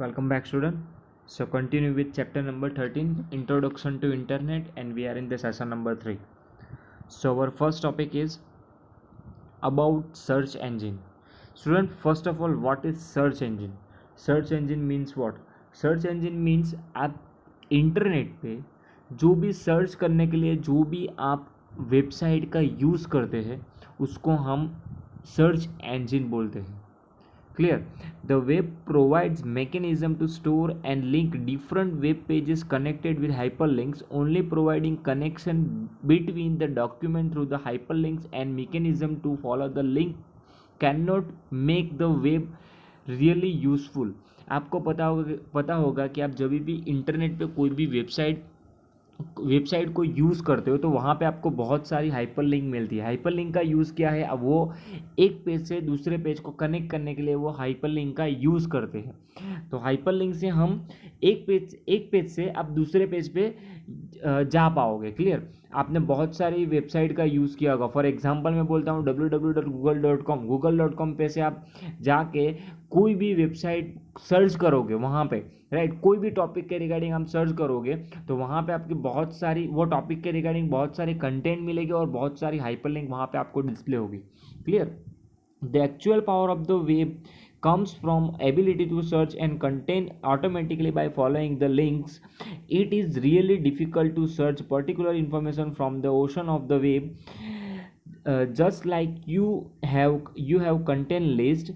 Welcome back, student. So continue with chapter number 13, Introduction to Internet, and we are in the session number 3. So our first topic is about search engine. Student, first of all, what is search engine? Search engine means what? Search engine means आप internet पे जो भी search करने के लिए जो भी आप वेबसाइट का यूज़ करते हैं उसको हम सर्च engine बोलते हैं. Clear? The web provides mechanism to store and link different web pages connected with hyperlinks, only providing connection between the document through the hyperlinks and mechanism to follow the link cannot make the web really useful. आपको पता होगा कि आप जब भी internet पे कोई भी वेबसाइट को यूज़ करते हो तो वहाँ पे आपको बहुत सारी हाइपरलिंक मिलती है. हाइपरलिंक का यूज़ क्या है? अब वो एक पेज से दूसरे पेज को कनेक्ट करने के लिए वो हाइपरलिंक का यूज़ करते हैं. तो हाइपरलिंक से हम एक पेज से आप दूसरे पेज पे जा पाओगे. क्लियर? आपने बहुत सारी वेबसाइट का यूज़ किया होगा. फॉर एग्जांपल मैं बोलता हूँ www.google.com. google.com पे से आप जाके कोई भी वेबसाइट सर्च करोगे वहाँ पे, राइट, कोई भी टॉपिक के रिगार्डिंग हम सर्च करोगे तो वहाँ पे आपकी बहुत सारी वो टॉपिक के रिगार्डिंग बहुत सारी कंटेंट मिलेगी और बहुत सारी हाइपरलिंक वहाँ पे आपको डिस्प्ले होगी. Clear? The actual power of the web comes from ability to search and content automatically by following the links. It is really difficult to search particular information from the ocean of the web. Just like you have content list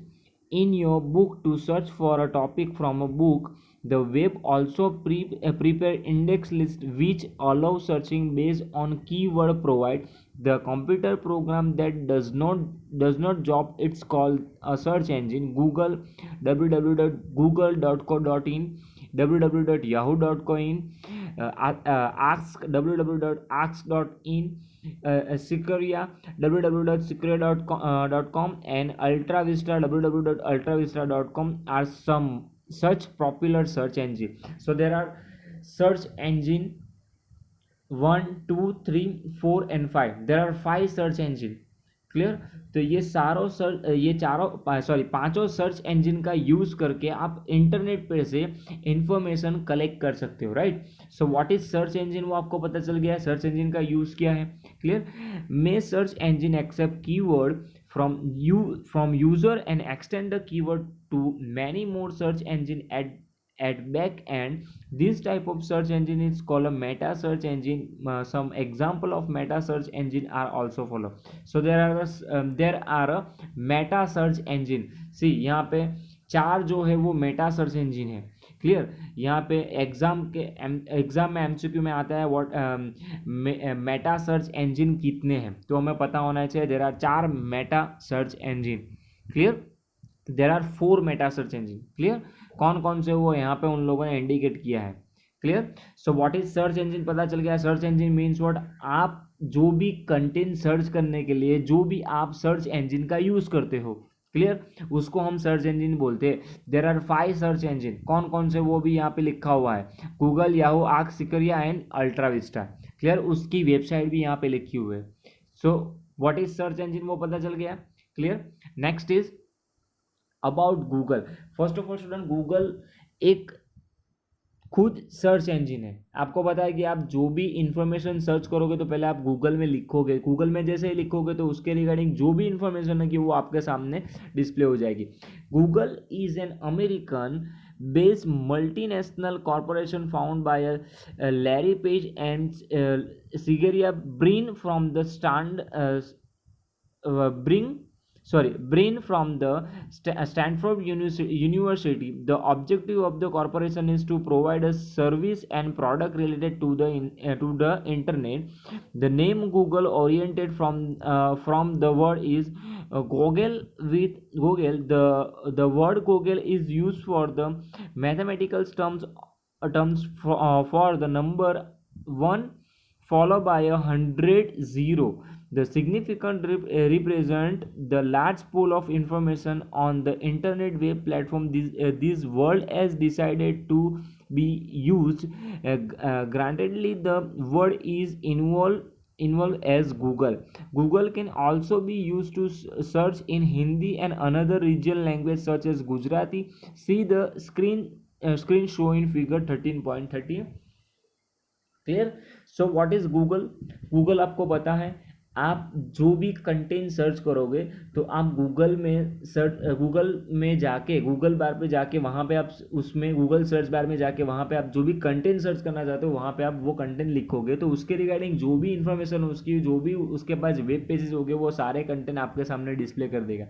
in your book to search for a topic from a book, the web also prepare index list which allow searching based on keyword provide. The computer program that does not job, it's called a search engine. Google, www.google.co.in, www.yahoo.co.in, ask, www.ask.in, Sequoia, www.sequoia.com, and UltraVista, www.ultravista.com are some such popular search engine. So there are search engine 1, 2, 3, 4 and 5. There are 5 search engine. Clear? तो ये पांचों search engine का use करके आप internet पे से information collect कर सकते हो. Right? So what is search engine वो आपको पता चल गया. सर्च इंजन का यूज क्या है? Clear? May search engine accept keyword from user and extend the keyword to many more search engine at back end. This type of search engine is called a meta search engine. Some example of meta search engine are also follow. So there are a meta search engine. See यहाँ पे 4 जो है वो Meta search engine है. Clear? यहाँ पे exam में MCQ में आता है व्हाट मेटा सर्च इंजिन कितने हैं तो हमें पता होना चाहिए. There are 4 meta search engine. Clear? There are 4 meta search engine. Clear? कौन कौन से वो यहाँ पे उन लोगों ने इंडिकेट किया है. Clear? So what is search engine पता चल गया. Search engine means what? आप जो भी कंटेंट सर्च करने के लिए जो भी आप सर्च इंजन का यूज करते हो, क्लियर, उसको हम सर्च इंजन बोलते हैं. There are 5 search engine. कौन कौन से वो भी यहाँ पे लिखा हुआ है. गूगल, याहू, आर्क, सिकरिया एंड अल्ट्राविस्टा. क्लियर? उसकी वेबसाइट भी यहाँ पे लिखी हुई है. So what is search engine वो पता चल गया. Clear? Next is about Google. First of all student, Google एक खुद सर्च इंजन है. आपको पता है कि आप जो भी इंफॉर्मेशन सर्च करोगे तो पहले आप गूगल में लिखोगे. गूगल में जैसे ही लिखोगे तो उसके रिगार्डिंग जो भी इंफॉर्मेशन है कि वो आपके सामने डिस्प्ले हो जाएगी. Google is an American based multinational corporation founded by Larry Page and Sergey Brin from the Brin from the Stanford University. The objective of the corporation is to provide a service and product related to the internet. The name Google oriented from the word is Google. With Google, the word Google is used for the mathematical terms for the number 1 followed by 100 zero. The significant represent the large pool of information on the internet web platform. This world has decided to be used. Grantedly, the word is involved as Google. Google can also be used to search in Hindi and another regional language such as Gujarati. See the screen show in figure 13.30. Clear. So what is Google. Google आपको पता है, आप जो भी content search करोगे तो आप Google में जाके, गूगल बार पे जाके, वहाँ पे आप उसमें गूगल सर्च बार में जाके वहाँ पे आप जो भी कंटेंट सर्च करना चाहते हो वहाँ पे आप वो कंटेंट लिखोगे तो उसके रिगार्डिंग जो भी इन्फॉर्मेशन हो, उसकी जो भी उसके पास वेब पेजेस होंगे वो सारे कंटेंट आपके सामने डिस्प्ले कर देगा.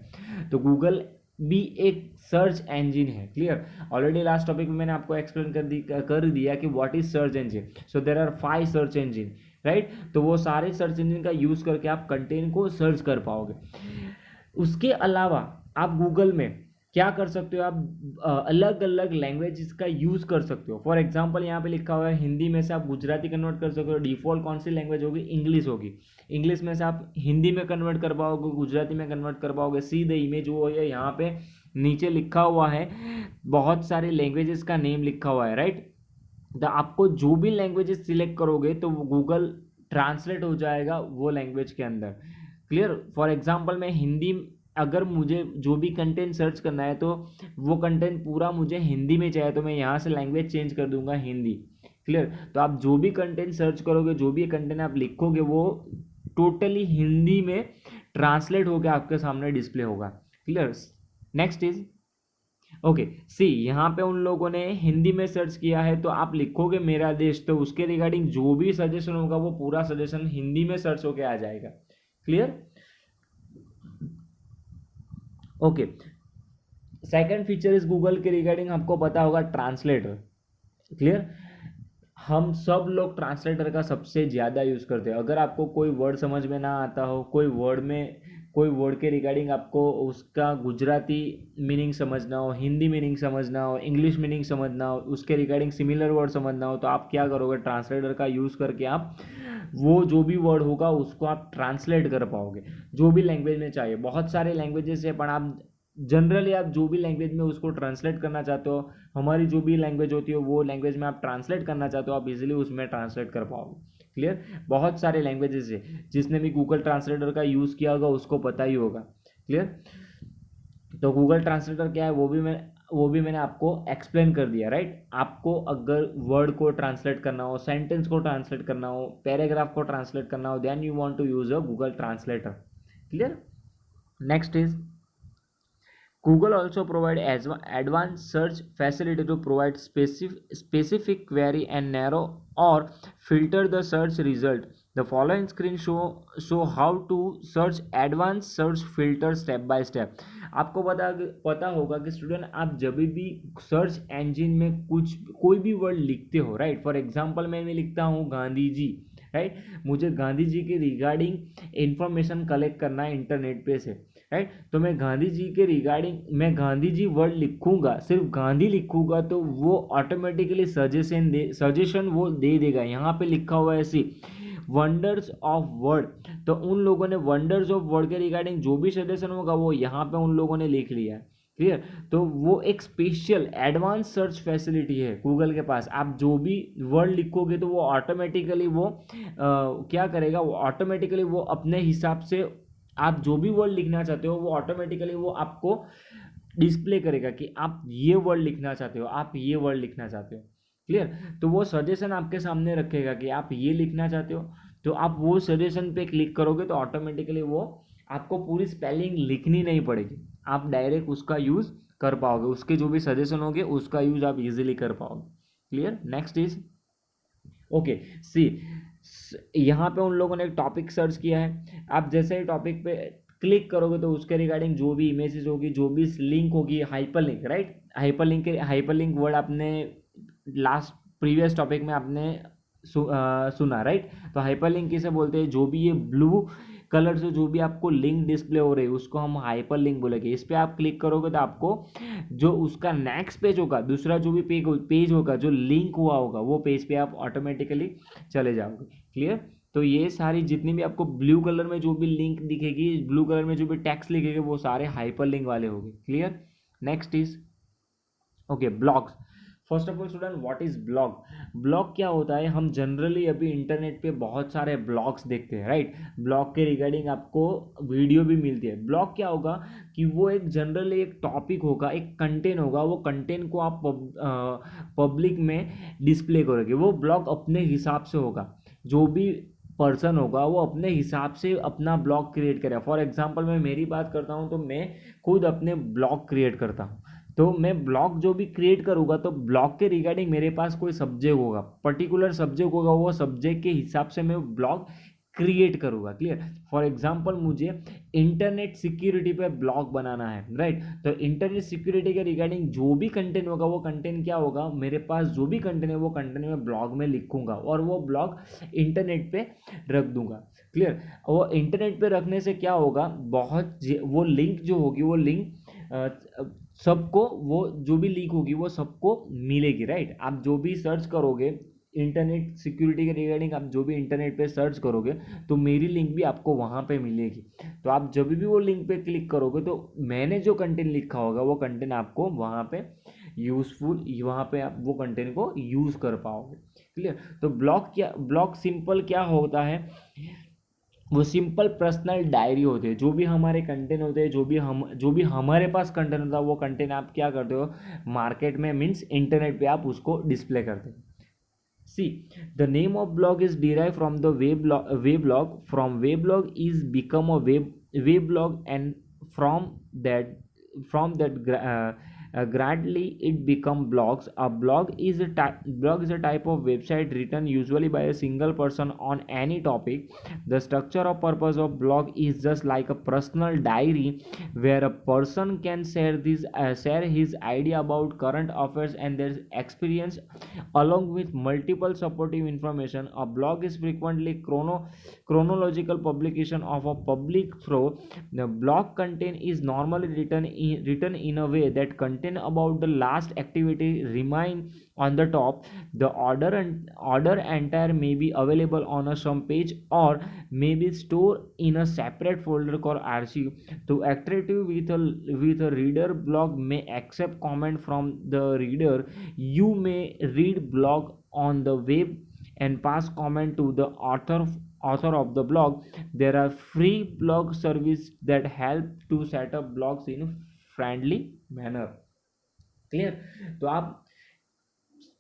तो गूगल भी एक सर्च इंजन है. क्लियर. ऑलरेडी लास्ट टॉपिक में मैंने आपको एक्सप्लेन कर दिया कि what is search engine. So there are 5 search engine, right. तो वो सारे सर्च इंजन का यूज करके आप कंटेंट को सर्च कर पाओगे. उसके अलावा आप गूगल में क्या कर सकते हो, आप अलग अलग लैंग्वेजेस का यूज कर सकते हो. फॉर एग्जांपल यहाँ पे लिखा हुआ है हिंदी में से आप गुजराती कन्वर्ट कर सकते हो. डिफॉल्ट कौन सी लैंग्वेज होगी, इंग्लिश होगी. इंग्लिश में से आप हिंदी में कन्वर्ट कर पाओगे, गुजराती में कन्वर्ट कर पाओगे. सी द इमेज वो है यहाँ पे नीचे लिखा हुआ है, बहुत सारे लैंग्वेजेस का नेम लिखा हुआ है, राइट. तो आपको जो भी लैंग्वेजेस सिलेक्ट करोगे तो गूगल ट्रांसलेट हो जाएगा वो लैंग्वेज के अंदर. क्लियर. फॉर एग्जांपल मैं हिंदी, अगर मुझे जो भी कंटेंट सर्च करना है तो वो कंटेंट पूरा मुझे हिंदी में चाहिए तो मैं यहाँ से लैंग्वेज चेंज कर दूंगा हिंदी. क्लियर. तो आप जो भी कंटेंट सर्च करोगे, जो भी कंटेंट आप लिखोगे वो टोटली हिंदी में ट्रांसलेट होकर आपके सामने डिस्प्ले होगा. क्लियर. नेक्स्ट इज ओके सी. यहाँ पे उन लोगों ने हिंदी में सर्च किया है तो आप लिखोगे मेरा देश तो उसके रिगार्डिंग जो भी सजेशन होगा वो पूरा सजेशन हिंदी में सर्च होके आ जाएगा. Clear. Okay. Second feature is Google के रिगार्डिंग आपको पता होगा ट्रांसलेटर. क्लियर. हम सब लोग ट्रांसलेटर का सबसे ज़्यादा यूज़ करते हैं. अगर आपको कोई वर्ड समझ में ना आता हो, कोई वर्ड के रिगार्डिंग आपको उसका गुजराती मीनिंग समझना हो, हिंदी मीनिंग समझना हो, इंग्लिश मीनिंग समझना हो, उसके रिगार्डिंग सिमिलर वर्ड समझना हो तो आप क्या करोगे, ट्रांसलेटर का यूज़ करके आप वो जो भी वर्ड होगा उसको आप ट्रांसलेट कर पाओगे जो भी लैंग्वेज में चाहिए. बहुत सारे लैंग्वेजेस है पर आप जनरली आप जो भी लैंग्वेज में उसको ट्रांसलेट करना चाहते हो, हमारी जो भी लैंग्वेज होती है वो लैंग्वेज में आप ट्रांसलेट करना चाहते हो, आप इजीली उसमें ट्रांसलेट कर पाओगे. क्लियर. बहुत सारे लैंग्वेजेस है, जिसने भी गूगल ट्रांसलेटर का यूज़ किया होगा उसको पता ही होगा. क्लियर. तो गूगल ट्रांसलेटर क्या है वो भी मैंने आपको एक्सप्लेन कर दिया, राइट. आपको अगर वर्ड को ट्रांसलेट करना हो, सेंटेंस को ट्रांसलेट करना हो, पैराग्राफ को ट्रांसलेट करना हो, then you want to use a Google translator. Clear. Next is Google also provide advanced search facility to provide specific query and narrow or filter the search result. The following screen show how to search advanced search filter step by step. आपको पता होगा कि student आप जब भी search engine में कोई भी वर्ड लिखते हो, राइट. फॉर एग्जांपल मैं लिखता हूँ गांधी जी, राइट. मुझे गांधी जी के रिगार्डिंग इंफॉर्मेशन कलेक्ट करना है इंटरनेट पे से, राइट. तो मैं गांधी जी के रिगार्डिंग मैं गांधी जी वर्ड लिखूंगा, सिर्फ गांधी लिखूंगा तो वो ऑटोमेटिकली सजेशन वो दे देगा. यहाँ पे लिखा हुआ है ऐसी वंडर्स ऑफ वर्ड, तो उन लोगों ने वंडर्स ऑफ वर्ड के रिगार्डिंग जो भी सजेशन होगा वो यहाँ पे उन लोगों ने लिख लिया है. क्लियर. तो वो एक स्पेशल एडवांस सर्च फैसिलिटी है गूगल के पास. आप जो भी वर्ड लिखोगे तो वो ऑटोमेटिकली वो क्या करेगा, वो ऑटोमेटिकली वो अपने हिसाब से आप जो भी वर्ड लिखना चाहते हो वो ऑटोमेटिकली वो आपको डिस्प्ले करेगा कि आप ये वर्ड लिखना चाहते हो, आप ये वर्ड लिखना चाहते हो. क्लियर. तो वो सजेशन आपके सामने रखेगा कि आप ये लिखना चाहते हो तो आप वो सजेशन पे क्लिक करोगे तो ऑटोमेटिकली वो आपको पूरी स्पेलिंग लिखनी नहीं पड़ेगी, आप डायरेक्ट उसका यूज़ कर पाओगे, उसके जो भी सजेशन होंगे उसका यूज़ आप इजीली कर पाओगे. क्लियर. नेक्स्ट इज ओके सी. यहाँ पे उन लोगों ने एक टॉपिक सर्च किया है, आप जैसे ही टॉपिक पे क्लिक करोगे तो उसके रिगार्डिंग जो भी इमेजेस होगी, जो भी लिंक होगी, हाइपरलिंक, राइट. हाइपरलिंक वर्ड आपने लास्ट प्रीवियस टॉपिक में आपने सुना, राइट. तो हाइपरलिंक किसे बोलते हैं, जो भी ये ब्लू कलर से जो भी आपको लिंक डिस्प्ले हो रही है उसको हम हाइपरलिंक बोलेंगे. इस पर आप क्लिक करोगे तो आपको जो उसका नेक्स्ट पेज होगा, दूसरा जो भी पेज होगा जो लिंक हुआ होगा वो पेज पे आप ऑटोमेटिकली चले जाओगे. क्लियर. तो ये सारी जितनी भी आपको ब्लू कलर में जो भी लिंक दिखेगी, ब्लू कलर में जो भी टेक्स्ट लिखेगी वो सारे हाइपरलिंक वाले होंगे. Clear. Next is okay blogs. First of all student, what is blog? Blog क्या होता है? हम जनरली अभी इंटरनेट पे बहुत सारे ब्लॉग्स देखते हैं, राइट? ब्लॉग के रिगार्डिंग आपको वीडियो भी मिलती है। ब्लॉग क्या होगा कि वो एक जनरली एक टॉपिक होगा, एक कंटेंट होगा, वो कंटेंट को आप पब्लिक में डिस्प्ले करोगे। वो ब्लॉग अपने हिसाब से होगा, जो भी पर्सन होगा वो अपने हिसाब से अपना ब्लॉग क्रिएट करेगा। फॉर एग्जांपल मैं मेरी बात करता हूँ तो मैं खुद अपने ब्लॉग क्रिएट करता हूँ। तो मैं ब्लॉग जो भी क्रिएट करूँगा तो ब्लॉग के रिगार्डिंग मेरे पास कोई सब्जेक्ट होगा, पर्टिकुलर सब्जेक्ट होगा, वो सब्जेक्ट के हिसाब से मैं ब्लॉग क्रिएट करूँगा। क्लियर? फॉर एग्जांपल मुझे इंटरनेट सिक्योरिटी पे ब्लॉग बनाना है, राइट? तो इंटरनेट सिक्योरिटी के रिगार्डिंग जो भी कंटेंट होगा, वो कंटेंट क्या होगा, मेरे पास जो भी कंटेंट है वो कंटेंट मैं ब्लॉग में लिखूंगा और वो ब्लॉग इंटरनेट पे रख दूंगा। क्लियर? वो इंटरनेट पे रखने से क्या होगा, वो लिंक जो होगी, वो लिंक सबको, वो जो भी लीक होगी वो सबको मिलेगी, राइट? आप जो भी सर्च करोगे इंटरनेट सिक्योरिटी के रिगार्डिंग, आप जो भी इंटरनेट पे सर्च करोगे तो मेरी लिंक भी आपको वहाँ पे मिलेगी। तो आप जब भी वो लिंक पे क्लिक करोगे तो मैंने जो कंटेंट लिखा होगा वो कंटेंट आपको वहाँ पे यूजफुल, वहाँ पे आप वो कंटेंट को यूज़ कर पाओगे। क्लियर? तो ब्लॉग सिंपल क्या होता है, वो सिंपल पर्सनल डायरी होती है। जो भी हमारे कंटेंट होते हैं, जो भी हमारे पास कंटेंट होता है, वो कंटेंट आप क्या करते हो, मार्केट में मीन्स इंटरनेट पे आप उसको डिस्प्ले करते हो। See, the name of blog is derived from the weblog. From weblog is become a weblog, and from that gradually it become blogs. A blog is a type of website written usually by a single person on any topic. The structure or purpose of blog is just like a personal diary where a person can share his idea about current affairs and their experience along with multiple supportive information. A blog is frequently chronological publication of a public through. The blog content is normally written in a way that content about the last activity remain on the top. The order entire may be available on a some page or may be stored in a separate folder called archive. To attractive with a reader, blog may accept comment from the reader. You may read blog on the web and pass comment to the author of the blog. There are free blog service that help to set up blogs in friendly manner. Clear? तो आप,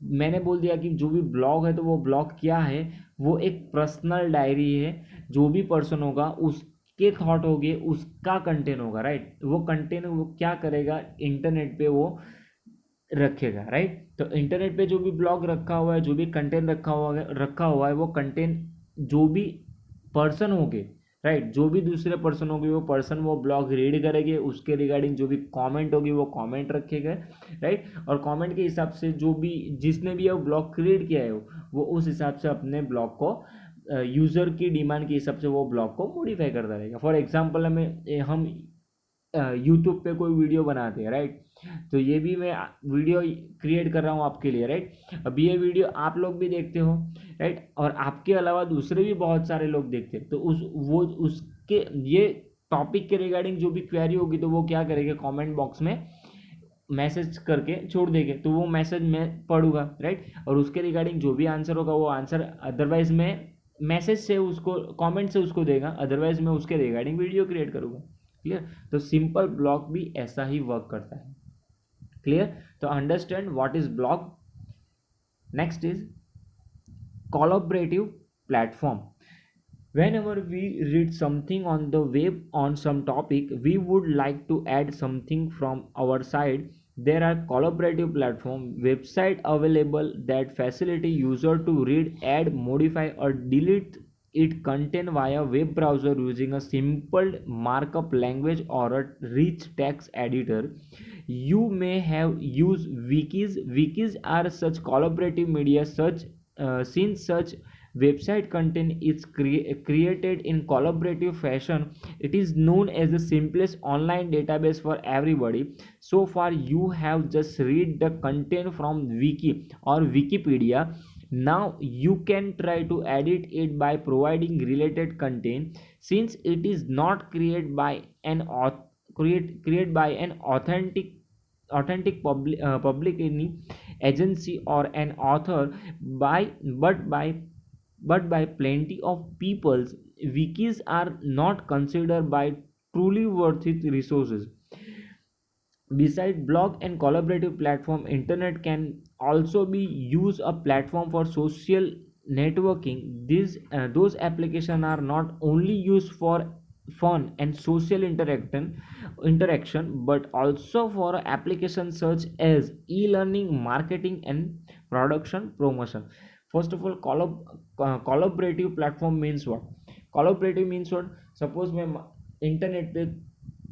मैंने बोल दिया कि जो भी blog है तो वो ब्लॉग क्या है, वो एक पर्सनल डायरी है। जो भी पर्सन होगा उसके थॉट होंगे, उसका कंटेंट होगा, राइट? वो कंटेंट वो क्या करेगा, इंटरनेट पे वो रखेगा, राइट? तो इंटरनेट पे जो भी ब्लॉग रखा हुआ है, जो भी कंटेंट रखा हुआ है, वो कंटेंट जो भी पर्सन होंगे, राइट, जो भी दूसरे पर्सन होंगे, वो पर्सन वो ब्लॉग रीड करेंगे, उसके रिगार्डिंग जो भी कमेंट होगी वो कमेंट रखे गए, राइट? और कमेंट के हिसाब से जो भी जिसने भी वो ब्लॉग क्रिएट किया है वो उस हिसाब से अपने ब्लॉग को यूज़र की डिमांड के हिसाब से वो ब्लॉग को मॉडिफाई करता रहेगा। फॉर एग्जांपल हम यूट्यूब पे कोई वीडियो बनाते हैं, राइट? तो ये भी मैं वीडियो क्रिएट कर रहा हूँ आपके लिए, राइट? अब ये वीडियो आप लोग भी देखते हो, राइट? और आपके अलावा दूसरे भी बहुत सारे लोग देखते हैं। तो उसके ये टॉपिक के रिगार्डिंग जो भी क्वेरी होगी तो वो क्या करेंगे, कमेंट बॉक्स में मैसेज करके छोड़ देंगे, तो वो मैसेज मैं पढ़ूंगा, राइट? और उसके रिगार्डिंग जो भी आंसर होगा वो आंसर अदरवाइज मैं मैसेज से उसको, कमेंट से उसको देगा, अदरवाइज मैं उसके रिगार्डिंग वीडियो क्रिएट करूँगा। क्लियर? तो सिंपल ब्लॉग भी ऐसा ही वर्क करता है। क्लियर? तो understand what is blog. Next is collaborative platform. Whenever we read something on the web on some topic, we would like to add something from our side. There are collaborative platform website available that facilitate user to read, add, modify or delete it content via web browser using a simple markup language or a rich text editor. You may have used wikis. Wikis are such collaborative media such since such website content is created in collaborative fashion. It is known as the simplest online database for everybody. So far you have just read the content from wiki or Wikipedia. Now you can try to edit it by providing related content. Since it is not created by an create by an authentic public agency or an author by but by plenty of peoples. Wikis are not considered by truly worthy resources. Beside blog and collaborative platform, internet can also be used a platform for social networking. These those applications are not only used for fun and social interaction, but also for applications such as e-learning, marketing, and production promotion. First of all, collaborative platform means what? Collaborative means what? Suppose मैं internet पे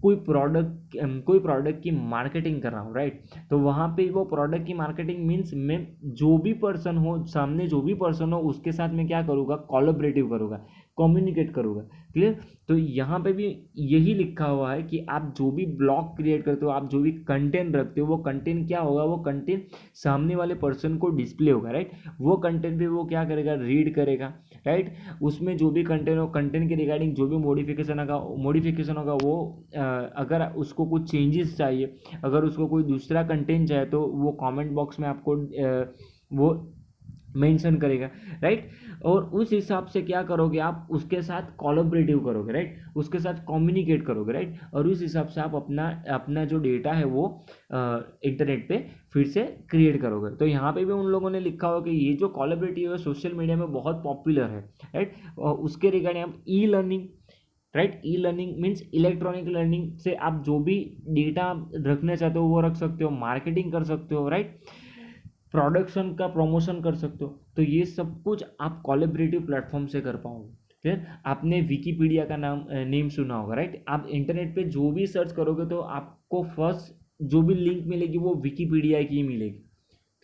कोई product की marketing कर रहा हूँ, right? तो वहाँ पे वो प्रोडक्ट की मार्केटिंग मीन्स मैं जो भी पर्सन हो सामने, जो भी पर्सन हो उसके साथ मैं क्या करूँगा? कोलैबोरेटिव करूँगा, कम्युनिकेट करूँगा। क्लियर? तो यहाँ पे भी यही लिखा हुआ है कि आप जो भी ब्लॉग क्रिएट करते हो, आप जो भी कंटेंट रखते हो, वो कंटेंट क्या होगा? वो कंटेंट सामने वाले पर्सन को डिस्प्ले होगा, राइट? वो कंटेंट भी वो क्या करेगा? रीड करेगा, राइट? उसमें जो भी कंटेंट हो, कंटेंट के रिगार्डिंग जो भी मॉडिफिकेशन होगा वो अगर उसको कुछ चेंजेस चाहिए, अगर उसको कोई दूसरा कंटेंट चाहिए, तो वो कमेंट बॉक्स में आपको वो मेंशन करेगा, राइट? और उस हिसाब से क्या करोगे? आप उसके साथ कोलैबोरेटिव करोगे, राइट? उसके साथ कम्युनिकेट करोगे, राइट? और उस हिसाब से आप अपना अपना जो डेटा है वो इंटरनेट पे फिर से क्रिएट करोगे। तो यहाँ पे भी उन लोगों ने लिखा हुआ कि ये जो कोलैबोरेटिव है सोशल मीडिया में बहुत पॉपुलर है, राइट? और उसके रिगार्डिंग आप e learning, right? E learning means electronic learning से आप जो भी डेटा रखना चाहते हो वो रख सकते हो, मार्केटिंग कर सकते हो, राइट? प्रोडक्शन का प्रमोशन कर सकते हो। तो ये सब कुछ आप कोलैबोरेटिव प्लेटफॉर्म से कर पाओगे। फिर आपने विकीपीडिया का नेम सुना होगा, राइट? आप इंटरनेट पे जो भी सर्च करोगे तो आपको फर्स्ट जो भी लिंक मिलेगी वो विकीपीडिया की ही मिलेगी।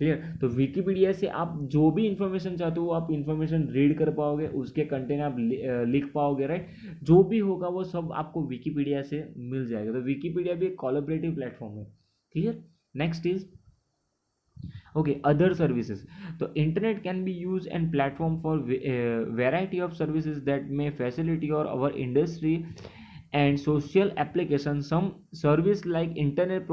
क्लियर? तो विकीपीडिया से आप जो भी इंफॉर्मेशन चाहते हो आप इंफॉर्मेशन रीड कर पाओगे, उसके कंटेंट आप लिख पाओगे, राइट? जो भी होगा वो सब आपको विकीपीडिया से मिल जाएगा। तो विकीपीडिया भी एक कोलैबोरेटिव प्लेटफॉर्म है। Clear? Next is other services. So internet can be used and platform for variety of services that may facilitate our industry and social applications. Some service like internet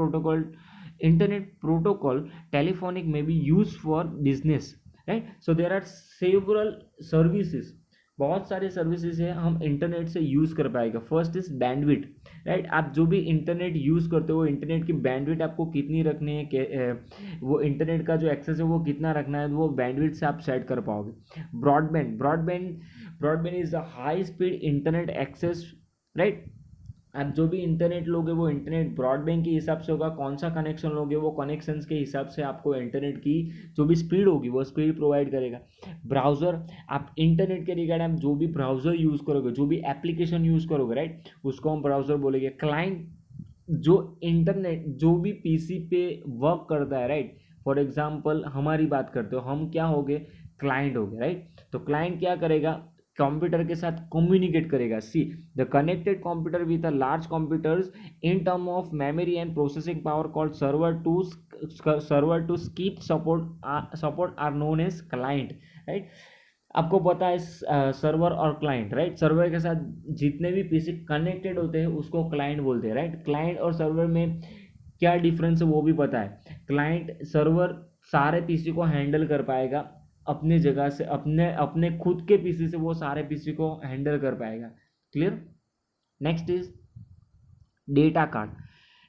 protocol telephonic may be used for business, right? So there are several services, बहुत सारे services है हम internet से use कर पाएगा। First is bandwidth, right? आप जो भी इंटरनेट यूज़ करते हो इंटरनेट की बैंडविड्थ आपको कितनी रखनी है, वो इंटरनेट का जो एक्सेस है वो कितना रखना है, वो बैंडविड्थ से आप सेट कर पाओगे। Broadband is a high speed internet access, right? आप जो भी इंटरनेट लोगे वो इंटरनेट ब्रॉडबैंड के हिसाब से होगा। कौन सा कनेक्शन लोगे वो कनेक्शंस के हिसाब से आपको इंटरनेट की जो भी स्पीड होगी वो स्पीड प्रोवाइड करेगा। ब्राउज़र, आप इंटरनेट के रिगार्डिंग आप जो भी ब्राउज़र यूज़ करोगे, जो भी एप्लीकेशन यूज़ करोगे, राइट, उसको हम ब्राउज़र बोलेंगे। क्लाइंट, जो इंटरनेट जो भी पीसी पे वर्क करता है, राइट? फॉर एग्जांपल हमारी बात करते हो, हम क्या हो गए? क्लाइंट हो गए, राइट? तो क्लाइंट क्या करेगा? कंप्यूटर के साथ कम्युनिकेट करेगा। See the connected computer with a large computers in term of memory and processing power called server to skip support are known as client, right? आपको पता है सर्वर और क्लाइंट, राइट? सर्वर के साथ जितने भी पीसी कनेक्टेड होते हैं उसको क्लाइंट बोलते हैं, राइट? क्लाइंट और सर्वर में क्या डिफरेंस है वो भी पता है। क्लाइंट सर्वर सारे पीसी को हैंडल कर पाएगा अपने जगह से, अपने अपने खुद के पीसी से वो सारे पीसी को हैंडल कर पाएगा। Clear? Next is data card.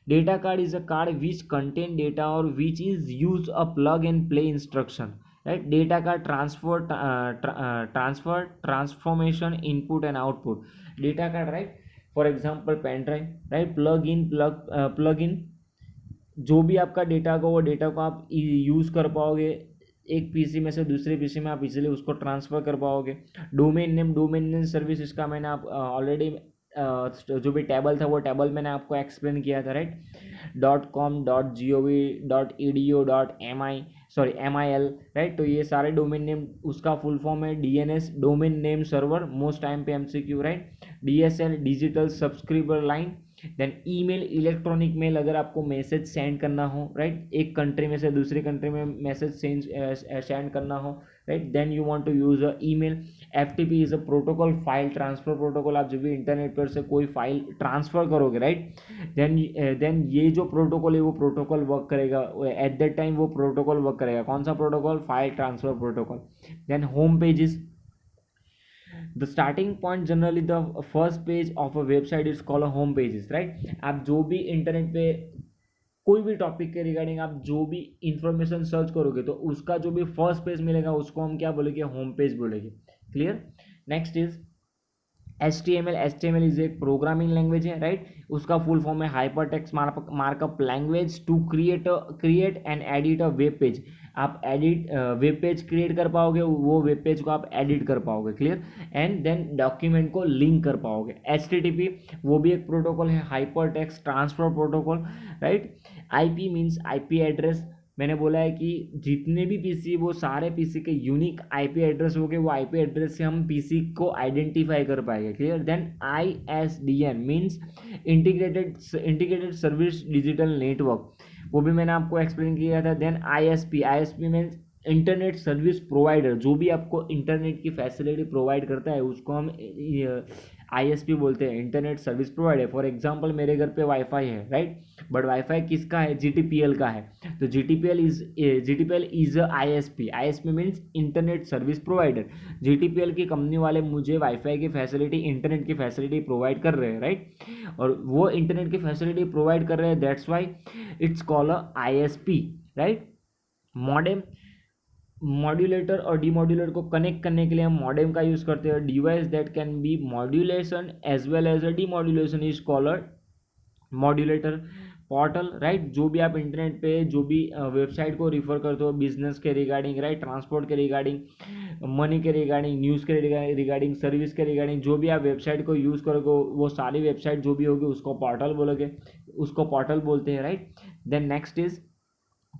Data card is a card which contain data or which is use a plug and play instruction, right? Data card transformation, input and output. Data card, right? For example pen drive, right? plug in जो भी आपका data को वो data को आप use कर पाओगे, एक पीसी में से दूसरे पीसी में आप इजीली उसको ट्रांसफ़र कर पाओगे। डोमेन नेम सर्विस, इसका मैंने आप ऑलरेडी जो भी टेबल था वो टेबल मैंने आपको एक्सप्लेन किया था, right? .com .gov .edu .mi right? तो ये सारे डोमेन नेम उसका फुल फॉर्म है DNS, domain name server, most time पे MCQ, right? DSL digital subscriber line, then email, electronic mail, अगर आपको मैसेज सेंड करना हो, राइट, एक कंट्री में से दूसरी कंट्री में मैसेज सेंड करना हो, right, then you want to use a email. FTP is a protocol, file transfer protocol, आप जब भी इंटरनेट पर से कोई फाइल ट्रांसफर करोगे, राइट, देन ये जो प्रोटोकॉल है वो प्रोटोकॉल वर्क करेगा एट दैट टाइम, वो प्रोटोकॉल वर्क करेगा। कौन सा protocol? File transfer protocol. Then home pages, the starting point, generally the first page of a website is called home pages, right. आप जो भी इंटरनेट पे कोई भी टॉपिक के रिगार्डिंग आप जो भी इंफॉर्मेशन सर्च करोगे तो उसका जो भी फर्स्ट पेज मिलेगा उसको हम क्या बोलेंगे? होम पेज बोलेंगे। Clear? Next is HTML। HTML is एक प्रोग्रामिंग लैंग्वेज है, राइट। उसका फुल फॉर्म है hypertext markup language to create and edit a web page. आप एडिट वेब पेज क्रिएट कर पाओगे, वो वेब पेज को आप एडिट कर पाओगे। क्लियर? एंड देन डॉक्यूमेंट को लिंक कर पाओगे। HTTP वो भी एक प्रोटोकॉल है, hyper text transfer protocol, right. IP means IP address. मैंने बोला है कि जितने भी पीसी वो सारे पीसी के यूनिक आईपी एड्रेस हो गए, वो आईपी एड्रेस से हम पीसी को आइडेंटिफाई कर पाएंगे। Clear? Then ISDN means integrated service digital network, वो भी मैंने आपको एक्सप्लेन किया था। Then ISP means internet service provider, जो भी आपको इंटरनेट की फैसिलिटी प्रोवाइड करता है उसको हम ISP बोलते हैं, internet service provider. For example मेरे घर पे वाईफाई है, राइट, बट वाईफाई किसका है? GTPL का है। तो GTPL is a ISP। ISP means internet service provider. GTPL की कंपनी वाले मुझे वाईफाई की फैसिलिटी, इंटरनेट की फैसिलिटी प्रोवाइड कर रहे हैं, राइट, और वो इंटरनेट की फैसिलिटी प्रोवाइड कर रहे हैं, that's why it's called a ISP, right. Modem, modulator और डीमॉड्यूलेटर को कनेक्ट करने के लिए हम मॉडेम का यूज करते हैं। Device that can be modulation as well as a demodulation is called modulator. Portal, right, जो भी आप इंटरनेट पे जो भी वेबसाइट को रिफर करते हो बिजनेस के रिगार्डिंग, राइट, ट्रांसपोर्ट के रिगार्डिंग, मनी के रिगार्डिंग, न्यूज़ के रिगार्डिंग, सर्विस के रिगार्डिंग, जो भी आप वेबसाइट को यूज़ करोगे वो सारी वेबसाइट जो भी होगी उसको पोर्टल बोलोगे, उसको पोर्टल बोलते हैं, right. Then next is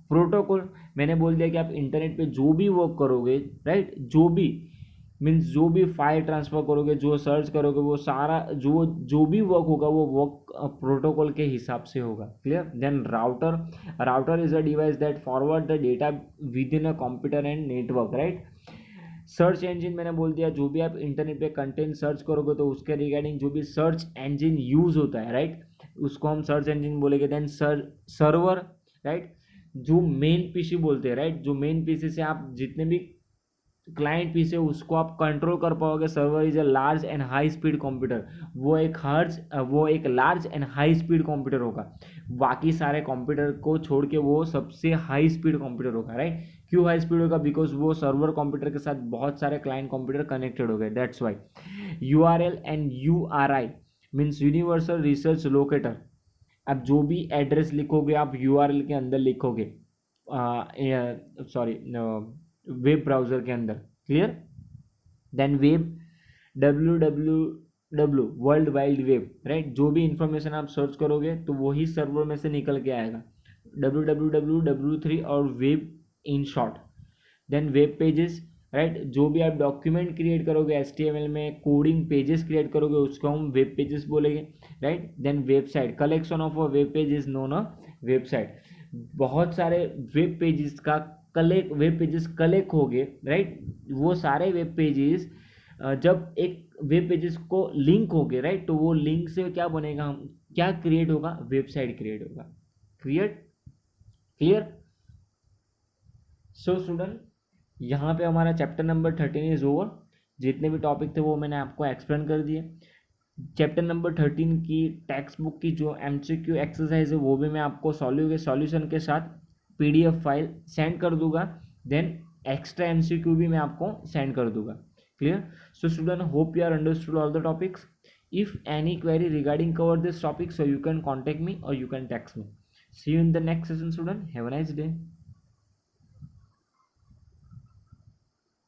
protocol. मैंने बोल दिया कि आप इंटरनेट पे जो भी वर्क करोगे, राइट, जो भी मीन्स जो भी फाइल ट्रांसफर करोगे, जो सर्च करोगे, वो सारा जो भी वर्क होगा वो वर्क प्रोटोकॉल के हिसाब से होगा। Clear? Then router is a device that forward the data within a computer and network, right. Search engine, मैंने बोल दिया जो भी आप इंटरनेट पे कंटेंट सर्च करोगे तो उसके रिगार्डिंग जो भी सर्च इंजन यूज होता है, राइट, उसको हम सर्च इंजन बोलेंगे। देन सर्वर, राइट, जो मेन पीसी बोलते हैं, राइट, जो मेन पीसी से आप जितने भी क्लाइंट पीसी है उसको आप कंट्रोल कर पाओगे। Server is a large and high speed computer, वो एक large and high speed computer होगा। बाकी सारे कंप्यूटर को छोड़ के वो सबसे हाई स्पीड कंप्यूटर होगा, राइट। क्यों हाई स्पीड होगा? बिकॉज वो सर्वर कंप्यूटर के साथ बहुत सारे क्लाइंट कंप्यूटर कनेक्टेड हो गए, that's why. URL and URI means universal research locator. आप जो भी एड्रेस लिखोगे आप URL के अंदर लिखोगे, सॉरी, वेब ब्राउजर के अंदर। Clear? Then web, WWW world wide web, right, जो भी इंफॉर्मेशन आप सर्च करोगे तो वही सर्वर में से निकल के आएगा, WWW, W3 और web in short. Then web pages, right, जो भी आप डॉक्यूमेंट क्रिएट करोगे HTML में, कोडिंग पेजेस क्रिएट करोगे उसको हम वेब पेजेस बोलेंगे, right. Then website, collection of a web page is known a website. बहुत सारे वेब पेजेस कलेक्ट हो गए, राइट, वो सारे वेब पेजेस जब एक वेब पेजेस को लिंक हो गए, राइट, तो वो लिंक से क्या बनेगा, हम क्या क्रिएट होगा? वेबसाइट क्रिएट होगा। क्लियर? क्लियर? सो स्टूडेंट, यहाँ पे हमारा चैप्टर नंबर 13 इज ओवर। जितने भी टॉपिक थे वो मैंने आपको एक्सप्लेन कर दिए। चैप्टर नंबर 13 की टेक्स्ट बुक की जो MCQ एक्सरसाइज है वो भी मैं आपको सॉल्यूशन के साथ PDF फाइल सेंड कर दूंगा। देन एक्स्ट्रा MCQ भी मैं आपको सेंड कर दूंगा। Clear? So student, hope you are understood all the topics. If any query regarding cover this topic, so you can contact me or you can text me. See you in the next session, student. Have a nice day.